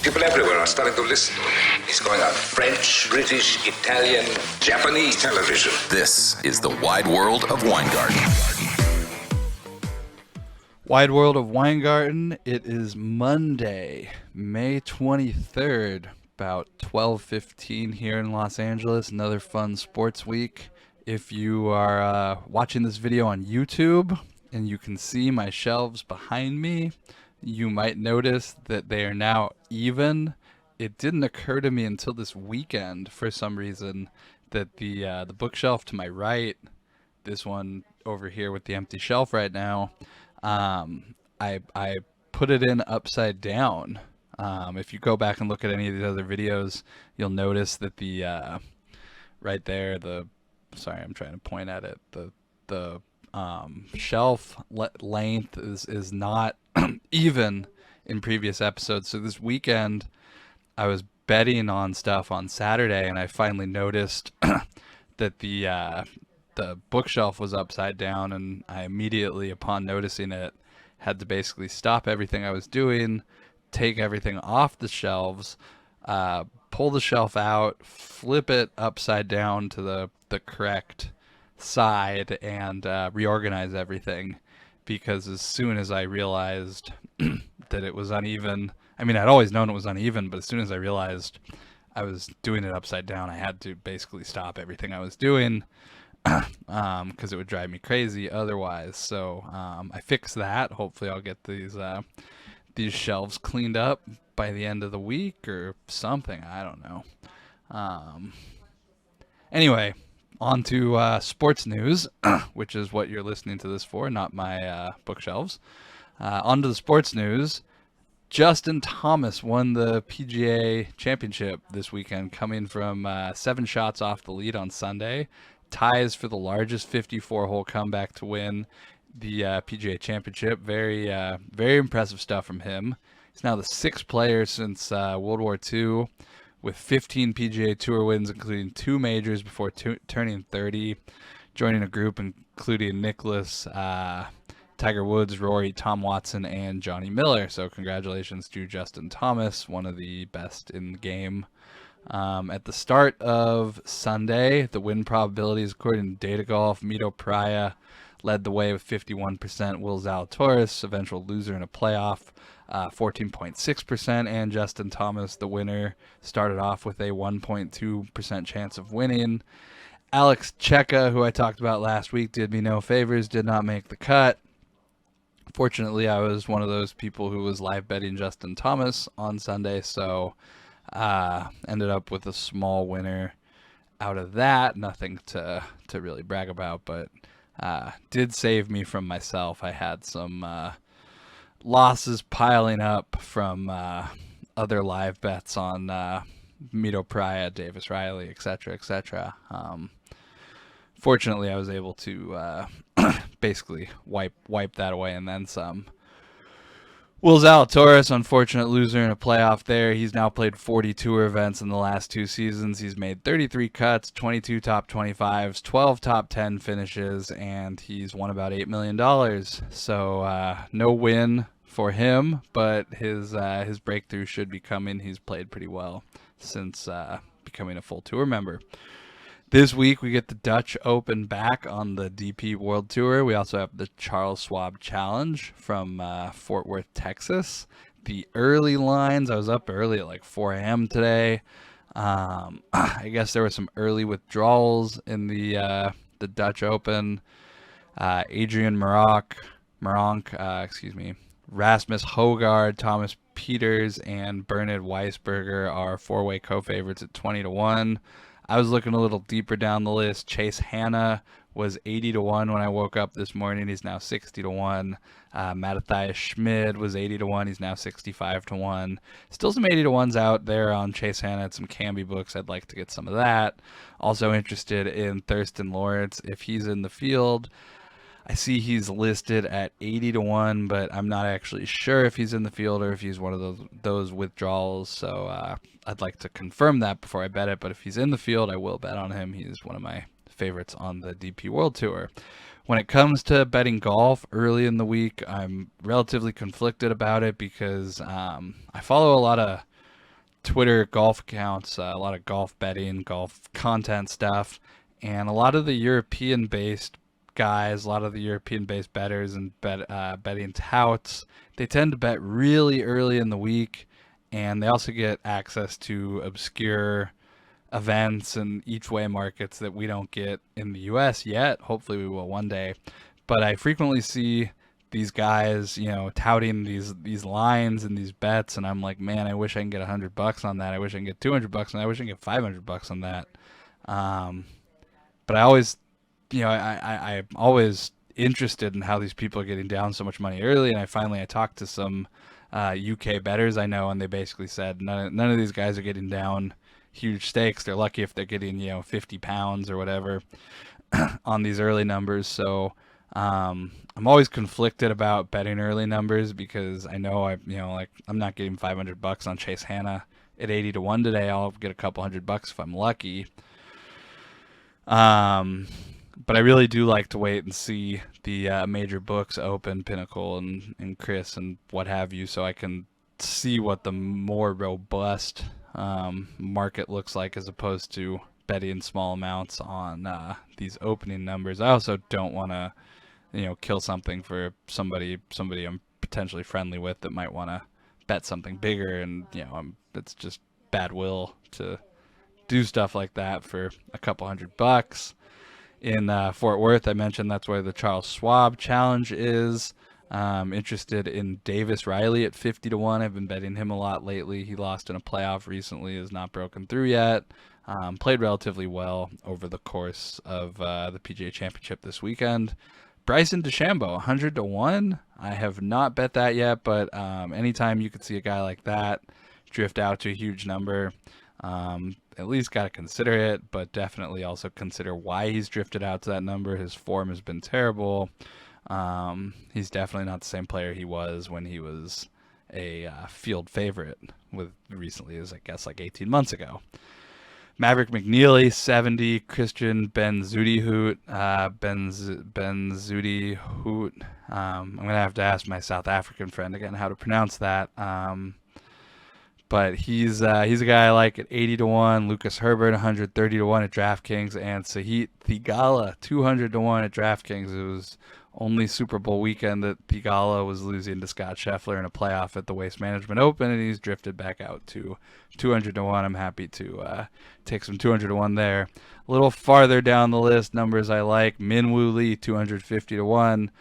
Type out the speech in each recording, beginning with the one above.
People everywhere are starting to listen to him. He's going on French, British, Italian, Japanese television. This is the Wide World of Weingarten. Wide World of Weingarten. It is Monday, May 23rd, about 12:15 here in Los Angeles. Another fun sports week. If you are watching this video on YouTube and you can see my shelves behind me, you might notice that they are now even. It didn't occur to me until this weekend for some reason that the bookshelf to my right, this one over here with the empty shelf right now, I put it in upside down. If you go back and look at any of the other videos, you'll notice that the right there, sorry, I'm trying to point at it. The shelf length is not even in previous episodes. So this weekend I was betting on stuff on Saturday, and I finally noticed that the bookshelf was upside down, and I immediately, upon noticing it, had to basically stop everything I was doing, take everything off the shelves, pull the shelf out, flip it upside down to the correct side, and reorganize everything. Because as soon as I realized that it was uneven, I mean, I'd always known it was uneven, but as soon as I realized I was doing it upside down, I had to basically stop everything I was doing, because it would drive me crazy otherwise. So I fixed that. Hopefully I'll get these shelves cleaned up by the end of the week or something. I don't know. Anyway, on to sports news, which is what you're listening to this for, not my bookshelves. On to the sports news. Justin Thomas won the PGA Championship this weekend, coming from 7 shots off the lead on Sunday. Ties for the largest 54-hole comeback to win the PGA Championship. Very impressive stuff from him. He's now the 6th player since World War II, with 15 PGA Tour wins, including 2 majors before turning 30, joining a group including Nicklaus, Tiger Woods, Rory, Tom Watson, and Johnny Miller. So congratulations to Justin Thomas, one of the best in the game. At the start of Sunday, the win probabilities, according to Data Golf, Mito Praya led the way with 51%, Will Zalatoris, eventual loser in a playoff, 14.6%, and Justin Thomas, the winner, started off with a 1.2% chance of winning. Alex Checa, who I talked about last week, did me no favors, did not make the cut. Fortunately, I was one of those people who was live betting Justin Thomas on Sunday, so ended up with a small winner out of that. Nothing to really brag about, but did save me from myself. I had some losses piling up from other live bets on Mito Praya, Davis Riley, etc. Fortunately, I was able to basically wipe that away and then some. Will Zalatoris, unfortunate loser in a playoff there. He's now played 40 tour events in the last 2 seasons. He's made 33 cuts, 22 top 25s, 12 top 10 finishes, and he's won about $8 million. So no win for him, but his breakthrough should be coming. He's played pretty well since becoming a full tour member. This week, we get the Dutch Open back on the DP World Tour. We also have the Charles Schwab Challenge from Fort Worth, Texas. The early lines, I was up early at like 4 a.m. today. I guess there were some early withdrawals in the Dutch Open. Adrian Meronk, Rasmus Højgaard, Thomas Peters, and Bernard Weisberger are 4-way co-favorites at 20-1. I was looking a little deeper down the list. Chase Hanna was 80-1 when I woke up this morning. He's now 60-1. Matthias Schmid was 80-1. He's now 65-1. Still some 80-1s out there on Chase Hanna at some Camby books. I'd like to get some of that. Also interested in Thurston Lawrence if he's in the field. I see he's listed at 80-1, but I'm not actually sure if he's in the field or if he's one of those withdrawals. So I'd like to confirm that before I bet it. But if he's in the field, I will bet on him. He's one of my favorites on the DP World Tour. When it comes to betting golf early in the week, I'm relatively conflicted about it because I follow a lot of Twitter golf accounts, a lot of golf betting, golf content stuff, and a lot of the European-based guys, a lot of the European-based bettors and betting touts, they tend to bet really early in the week, and they also get access to obscure events and each way markets that we don't get in the US yet. Hopefully we will one day. But I frequently see these guys, touting these lines and these bets, and I'm like, man, I wish I can get $100 on that. I wish I can get $200 on that. I wish I can get $500 on that. But I always, I'm always interested in how these people are getting down so much money early. And I talked to some UK bettors I know, and they basically said none of these guys are getting down huge stakes. They're lucky if they're getting, 50 pounds or whatever on these early numbers. So I'm always conflicted about betting early numbers, because I know I'm not getting $500 on Chase Hanna at 80 to 1 today. I'll get a couple $100 if I'm lucky. But I really do like to wait and see the major books open, Pinnacle and Chris and what have you, so I can see what the more robust market looks like, as opposed to betting small amounts on these opening numbers. I also don't want to kill something for somebody I'm potentially friendly with that might want to bet something bigger, and it's just bad will to do stuff like that for a couple $100. In Fort Worth, I mentioned that's where the Charles Schwab Challenge is. Interested in Davis Riley at 50 to 1. I've been betting him a lot lately. He lost in a playoff recently, has not broken through yet. Played relatively well over the course of the PGA Championship this weekend. Bryson DeChambeau, 100 to 1. I have not bet that yet, but anytime you could see a guy like that drift out to a huge number, at least got to consider it, but definitely also consider why he's drifted out to that number. His form has been terrible. He's definitely not the same player he was when he was a field favorite recently, as I guess like 18 months ago. Maverick McNeely, 70. Christian Benzuti-Hoot. I'm going to have to ask my South African friend again how to pronounce that. But he's a guy I like at 80 to 1. Lucas Herbert, 130 to 1 at DraftKings. And Sahith Theegala, 200 to 1 at DraftKings. It was only Super Bowl weekend that Theegala was losing to Scott Scheffler in a playoff at the Waste Management Open, and he's drifted back out to 200 to 1. I'm happy to take some 200 to 1 there. A little farther down the list, numbers I like. Minwoo Lee, 250 to 1.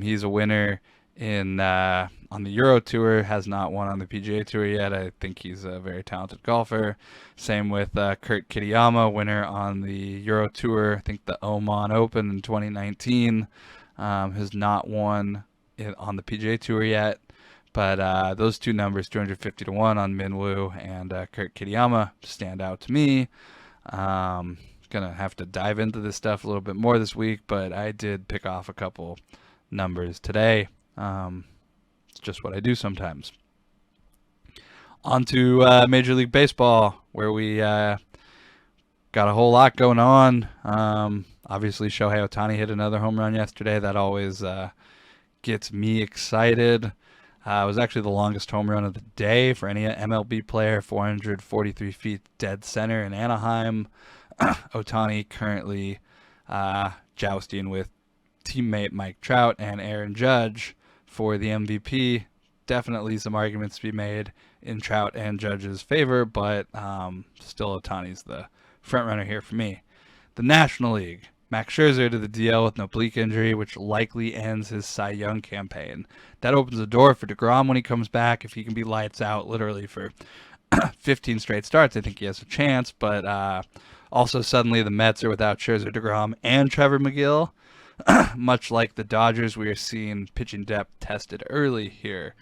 He's a winner on the Euro Tour, has not won on the PGA Tour yet. I think he's a very talented golfer. Same with Kurt Kitayama, winner on the Euro Tour, I think the Oman Open in 2019. Has not won on the PGA Tour yet. But those two numbers, 250 to 1 on Minwoo and Kurt Kitayama, stand out to me. Gonna have to dive into this stuff a little bit more this week, but I did pick off a couple numbers today. It's just what I do sometimes. On to Major League Baseball, where we got a whole lot going on. Obviously, Shohei Ohtani hit another home run yesterday. That always gets me excited. It was actually the longest home run of the day for any MLB player, 443 feet dead center in Anaheim. Ohtani currently jousting with teammate Mike Trout and Aaron Judge for the MVP. Definitely some arguments to be made in Trout and Judge's favor, but still Ohtani's the front runner here for me. The National League, Max Scherzer to the DL with an oblique injury, which likely ends his Cy Young campaign. That opens the door for DeGrom when he comes back. If he can be lights out literally for 15 straight starts, I think he has a chance. But also suddenly the Mets are without Scherzer, DeGrom, and Trevor McGill. Much like the Dodgers, we are seeing pitching depth tested early here.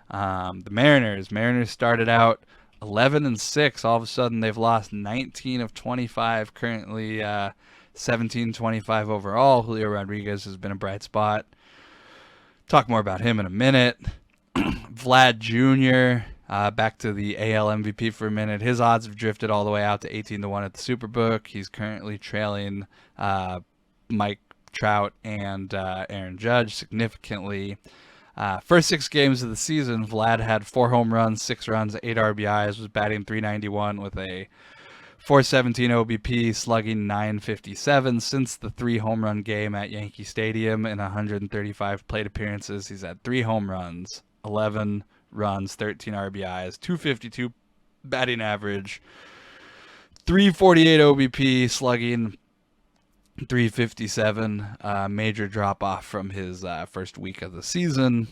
The Mariners started out 11-6. All of a sudden, they've lost 19 of 25. Currently, 17-25 overall. Julio Rodriguez has been a bright spot. Talk more about him in a minute. Vlad Jr., back to the AL MVP for a minute. His odds have drifted all the way out to 18 to 1 at the Superbook. He's currently trailing Mike Trout and Aaron Judge significantly. First 6 games of the season, Vlad had 4 home runs, 6 runs, 8 RBIs, was batting .391 with a .417 OBP, slugging .957. Since the 3 home run game at Yankee Stadium in 135 plate appearances, he's had 3 home runs, 11 runs, 13 RBIs, .252 batting average, .348 OBP, slugging .357. Major drop off from his first week of the season.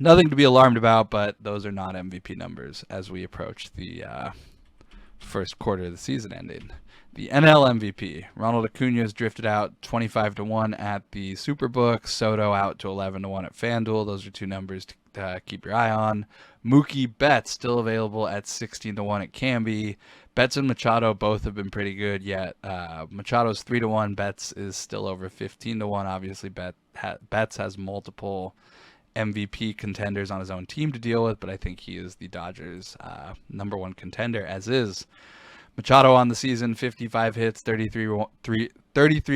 Nothing to be alarmed about, but those are not MVP numbers as we approach the first quarter of the season ending. The NL MVP, Ronald Acuna has drifted out 25-1 at the Superbook, Soto out to 11-1 at FanDuel. Those are 2 numbers to keep your eye on. Mookie Betts still available at 16-1 at Camby. Betts and Machado both have been pretty good, yet Machado's 3-1. Betts is still over 15-1. Obviously, Betts has multiple MVP contenders on his own team to deal with, but I think he is the Dodgers' number 1 contender, as is Machado on the season. 55 hits, 33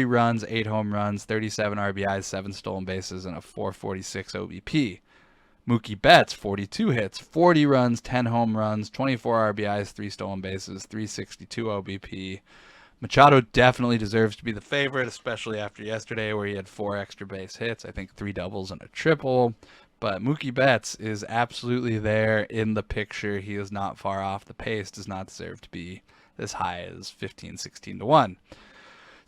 runs, 8 home runs, 37 RBIs, 7 stolen bases, and a .446 OBP. Mookie Betts, 42 hits, 40 runs, 10 home runs, 24 RBIs, 3 stolen bases, .362 OBP. Machado definitely deserves to be the favorite, especially after yesterday where he had 4 extra base hits, I think 3 doubles and a triple. But Mookie Betts is absolutely there in the picture. He is not far off. The pace does not deserve to be as high as 16-1.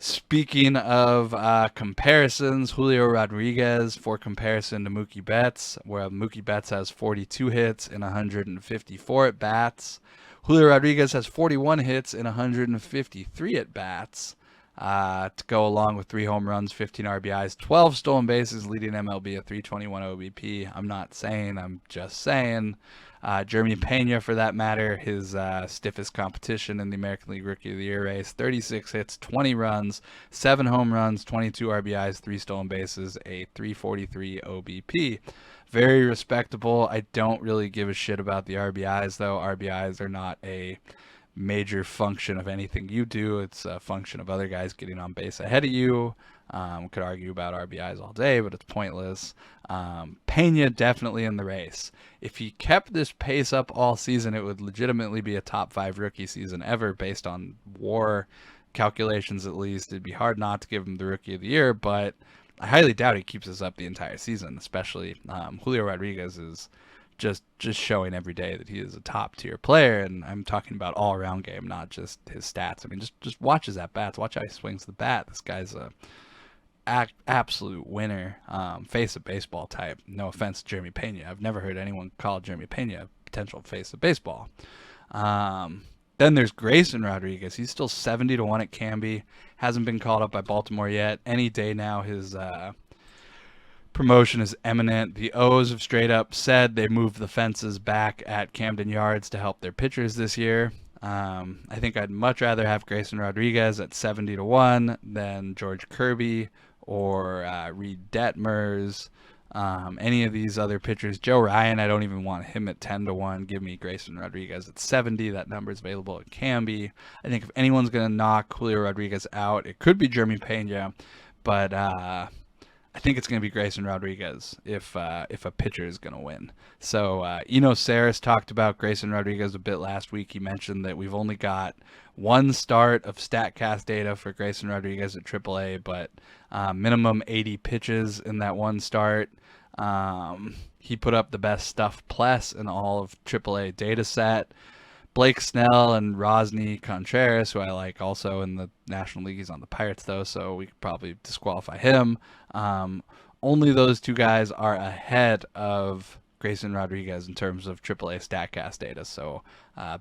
Speaking of comparisons, Julio Rodriguez for comparison to Mookie Betts, where Mookie Betts has 42 hits in 154 at-bats. Julio Rodriguez has 41 hits in 153 at-bats to go along with 3 home runs, 15 RBIs, 12 stolen bases, leading MLB at .321 OBP. I'm not saying, I'm just saying. Jeremy Pena, for that matter, his stiffest competition in the American League Rookie of the Year race, 36 hits, 20 runs, 7 home runs, 22 RBIs, 3 stolen bases, a .343 OBP. Very respectable. I don't really give a shit about the RBIs, though. RBIs are not a major function of anything you do. It's a function of other guys getting on base ahead of you. Could argue about RBIs all day, but it's pointless. Pena definitely in the race. If he kept this pace up all season, it would legitimately be a top 5 rookie season ever based on WAR calculations at least. It'd be hard not to give him the Rookie of the Year, but I highly doubt he keeps this up the entire season, especially Julio Rodriguez is just showing every day that he is a top tier player, and I'm talking about all around game, not just his stats. I mean, just watch his at bats, watch how he swings the bat. This guy's a absolute winner, face of baseball type. No offense to Jeremy Pena, I've never heard anyone call Jeremy Pena a potential face of baseball. Then there's Grayson Rodriguez. He's still 70-1 at Camby. Hasn't been called up by Baltimore yet. Any day now, his promotion is imminent. The O's have straight up said they moved the fences back at Camden Yards to help their pitchers this year. I think I'd much rather have Grayson Rodriguez at 70-1 than George Kirby or Reed Detmers. Any of these other pitchers. Joe Ryan, I don't even want him at 10-1. Give me Grayson Rodriguez at 70. That number is available at Camby. I think if anyone's going to knock Julio Rodriguez out, it could be Jeremy Pena, but I think it's going to be Grayson Rodriguez if a pitcher is going to win. So Eno Saris talked about Grayson Rodriguez a bit last week. He mentioned that we've only got 1 start of StatCast data for Grayson Rodriguez at AAA, but minimum 80 pitches in that 1 start. He put up the best stuff plus in all of AAA data set. Blake Snell and Rosny Contreras, who I like also in the National League. He's on the Pirates, though, so we could probably disqualify him. Only those 2 guys are ahead of Grayson Rodriguez in terms of AAA StatCast data. So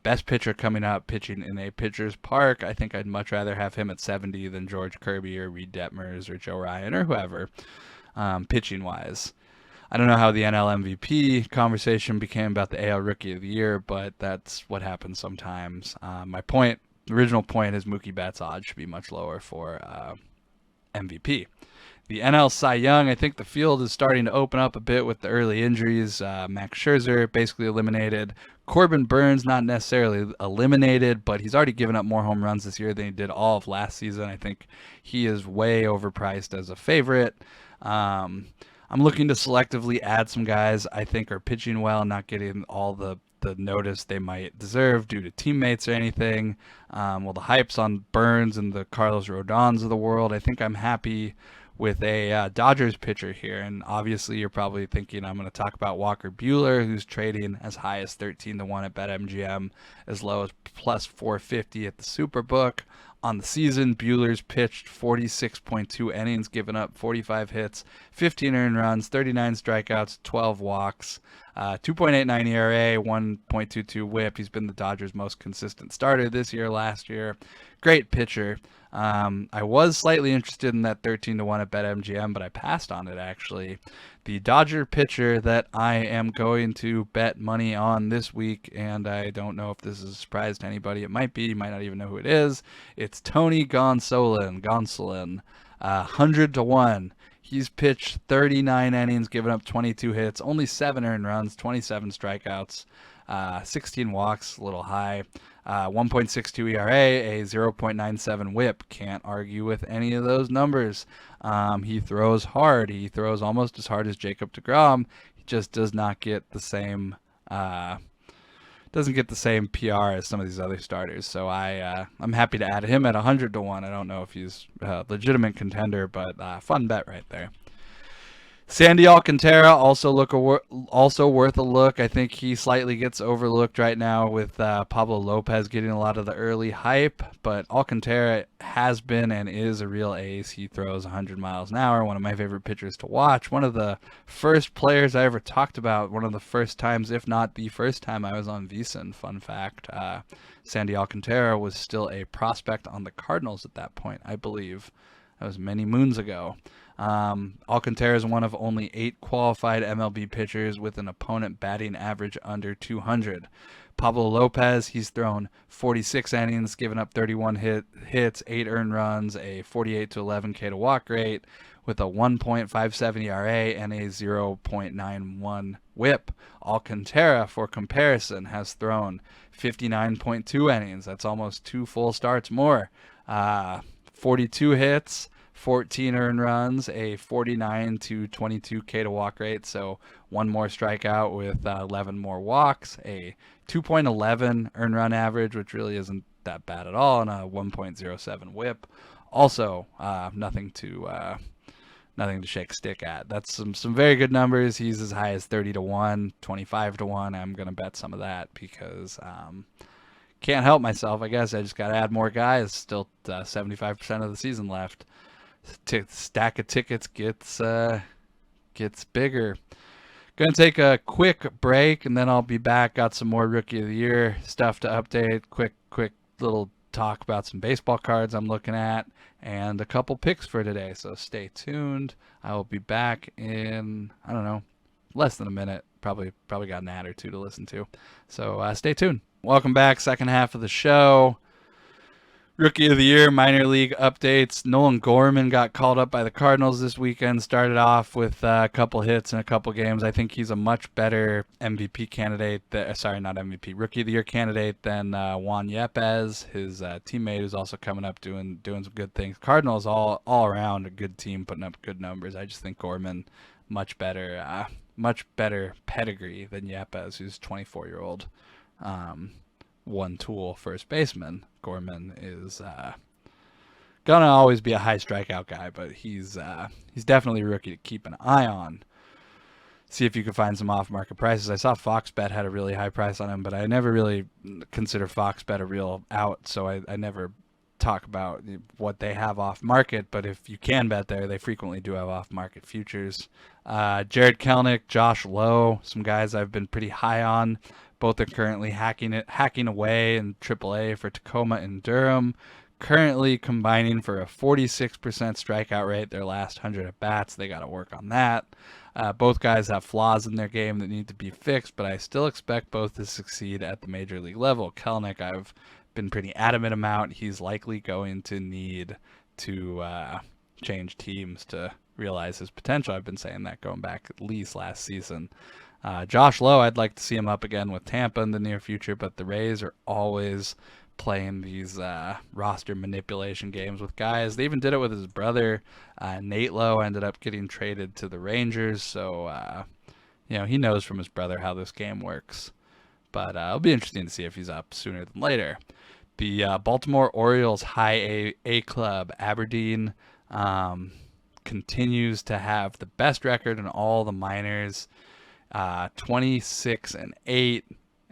best pitcher coming up, pitching in a pitcher's park. I think I'd much rather have him at 70 than George Kirby or Reed Detmers or Joe Ryan or whoever, pitching-wise. I don't know how the NL MVP conversation became about the AL Rookie of the Year, but that's what happens sometimes. My original point is Mookie Betts' odds should be much lower for MVP. The NL Cy Young, I think the field is starting to open up a bit with the early injuries. Max Scherzer basically eliminated. Corbin Burns not necessarily eliminated, but he's already given up more home runs this year than he did all of last season. I think he is way overpriced as a favorite. I'm looking to selectively add some guys I think are pitching well and not getting all the notice they might deserve due to teammates or anything. Well, the hype's on Burns and the Carlos Rodons of the world. I think I'm happy with a Dodgers pitcher here. And obviously, you're probably thinking I'm going to talk about Walker Buehler, who's trading as high as 13-1 at BetMGM, as low as plus 450 at the Superbook. On the season, Buehler's pitched 46.2 innings, given up 45 hits, 15 earned runs, 39 strikeouts, 12 walks, 2.89 ERA, 1.22 WHIP. He's been the Dodgers' most consistent starter this year, last year. Great pitcher. I was slightly interested in that 13-1 at BetMGM, but I passed on it, actually. The Dodger pitcher that I am going to bet money on this week, and I don't know if this is a surprise to anybody. It might be. You might not even know who it is. It's Tony Gonsolin, 100-1. He's pitched 39 innings, given up 22 hits, only 7 earned runs, 27 strikeouts, 16 walks, a little high. 1.62 ERA, a 0.97 WHIP. Can't argue with any of those numbers. He throws hard. He throws almost as hard as Jacob deGrom. He just does not get the same doesn't get the same PR as some of these other starters. So I'm happy to add him at 100-1. I don't know if he's a legitimate contender, but fun bet right there. Sandy Alcantara also worth a look. I think he slightly gets overlooked right now with Pablo Lopez getting a lot of the early hype, but Alcantara has been and is a real ace. He throws 100 miles an hour, one of my favorite pitchers to watch. One of the first players I ever talked about, one of the first times, if not the first time I was on VSiN. Fun fact, Sandy Alcantara was still a prospect on the Cardinals at that point, I believe. That was many moons ago. Alcantara is one of only 8 qualified MLB pitchers with an opponent batting average under 200. Pablo Lopez, he's thrown 46 innings, given up 31 hits, 8 earned runs, a 48-11 K to walk rate, with a 1.57 ERA and a 0.91 WHIP. Alcantara, for comparison, has thrown 59.2 innings. That's almost 2 full starts more. 42 hits, 14 earned runs, a 49-22 K to walk rate, so 1 more strikeout with 11 more walks, a 2.11 earned run average, which really isn't that bad at all, and a 1.07 WHIP. Also, nothing to shake a stick at. That's some very good numbers. He's as high as 30-1, 25-1. I'm gonna bet some of that because can't help myself. I guess I just got to add more guys. Still 75% of the season left. Stack of tickets gets bigger. Gonna take a quick break and then I'll be back. Got some more Rookie of the Year stuff to update. Quick little talk about some baseball cards I'm looking at and a couple picks for today. So stay tuned. I will be back in, I don't know, less than a minute. Probably got an ad or two to listen to. So stay tuned. Welcome back. Second half of the show. Rookie of the Year, minor league updates. Nolan Gorman got called up by the Cardinals this weekend. Started off with a couple hits in a couple games. I think he's a much better MVP candidate. Not MVP, Rookie of the Year candidate than Juan Yepez, his teammate, who's also coming up doing some good things. Cardinals all around a good team, putting up good numbers. I just think Gorman much better pedigree than Yepez, who's 24-year-old. One-tool first baseman. Gorman is gonna always be a high strikeout guy, but he's definitely a rookie to keep an eye on. See if you can find some off-market prices. I saw Fox Bet had a really high price on him, but I never really consider Fox Bet a real out, so I never talk about what they have off-market. But if you can bet there, they frequently do have off-market futures. Jared Kelenic, Josh Lowe, some guys I've been pretty high on. Both are currently hacking away in AAA for Tacoma and Durham. Currently combining for a 46% strikeout rate their last 100 at-bats. They got to work on that. Both guys have flaws in their game that need to be fixed, but I still expect both to succeed at the major league level. Kelenic, I've been pretty adamant about. He's likely going to need to change teams to realize his potential. I've been saying that going back at least last season. Josh Lowe, I'd like to see him up again with Tampa in the near future, but the Rays are always playing these roster manipulation games with guys. They even did it with his brother. Nate Lowe ended up getting traded to the Rangers, so he knows from his brother how this game works. But it'll be interesting to see if he's up sooner than later. The Baltimore Orioles High A club, Aberdeen, continues to have the best record in all the minors, 26-8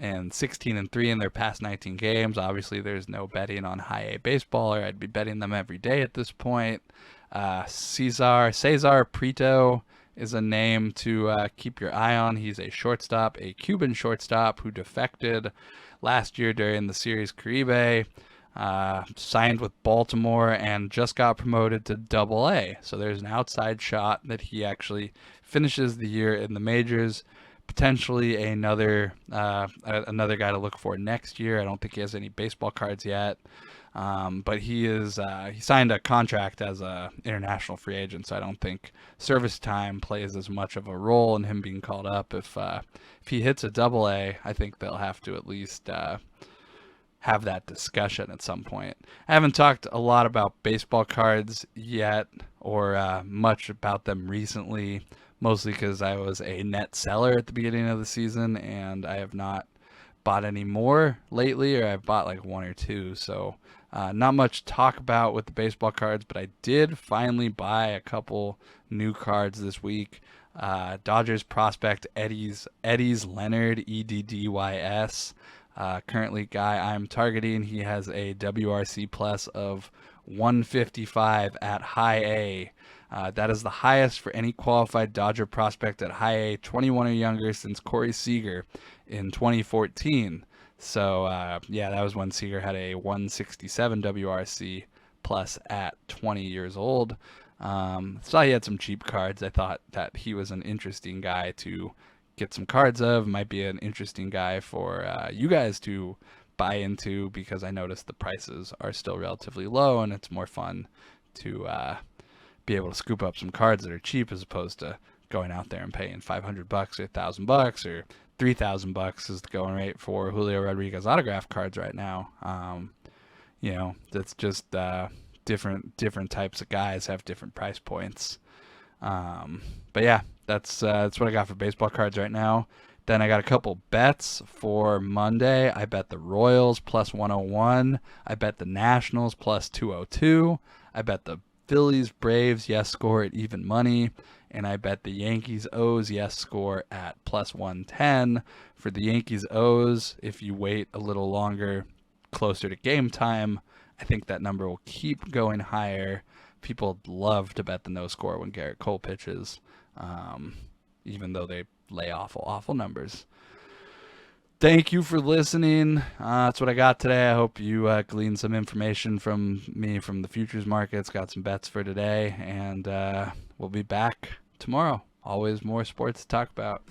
and 16-3 in their past 19 games. Obviously, there's no betting on High A baseball, or I'd be betting them every day at this point. Cesar Prieto is a name to keep your eye on. He's a shortstop, a Cuban shortstop who defected last year during the Series Caribe, signed with Baltimore, and just got promoted to Double-A. So there's an outside shot that he actually finishes the year in the majors. Potentially another guy to look for next year. I don't think he has any baseball cards yet, but he signed a contract as a international free agent, so I don't think service time plays as much of a role in him being called up. If he hits a Double-A, I think they'll have to at least have that discussion at some point. I haven't talked a lot about baseball cards yet, or much about them recently, mostly because I was a net seller at the beginning of the season, and I have not bought any more lately, or I've bought like one or two, so not much to talk about with the baseball cards, but I did finally buy a couple new cards this week. Dodgers prospect Eddys Leonard, EDDYS. Currently guy I'm targeting. He has a WRC plus of 155 at High A. That is the highest for any qualified Dodger prospect at High A, 21 or younger, since Corey Seager in 2014. So that was when Seager had a 167 WRC plus at 20 years old. Saw he had some cheap cards. I thought that he was an interesting guy to get some cards of. Might be an interesting guy for you guys to buy into, because I noticed the prices are still relatively low, and it's more fun to be able to scoop up some cards that are cheap, as opposed to going out there and paying $500 or $1,000 or $3,000 is the going rate for Julio Rodriguez autograph cards right now. That's just different types of guys have different price points. But yeah, that's what I got for baseball cards right now. Then I got a couple bets for Monday. I bet the Royals plus 101. I bet the Nationals plus 202. I bet the Phillies Braves yes score at even money. And I bet the Yankees O's yes score at plus 110. For the Yankees O's, if you wait a little longer, closer to game time, I think that number will keep going higher. People love to bet the no score when Garrett Cole pitches, even though they lay awful numbers. Thank you for listening. That's what I got today. I hope you gleaned some information from me from the futures markets. Got some bets for today, and we'll be back tomorrow. Always more sports to talk about.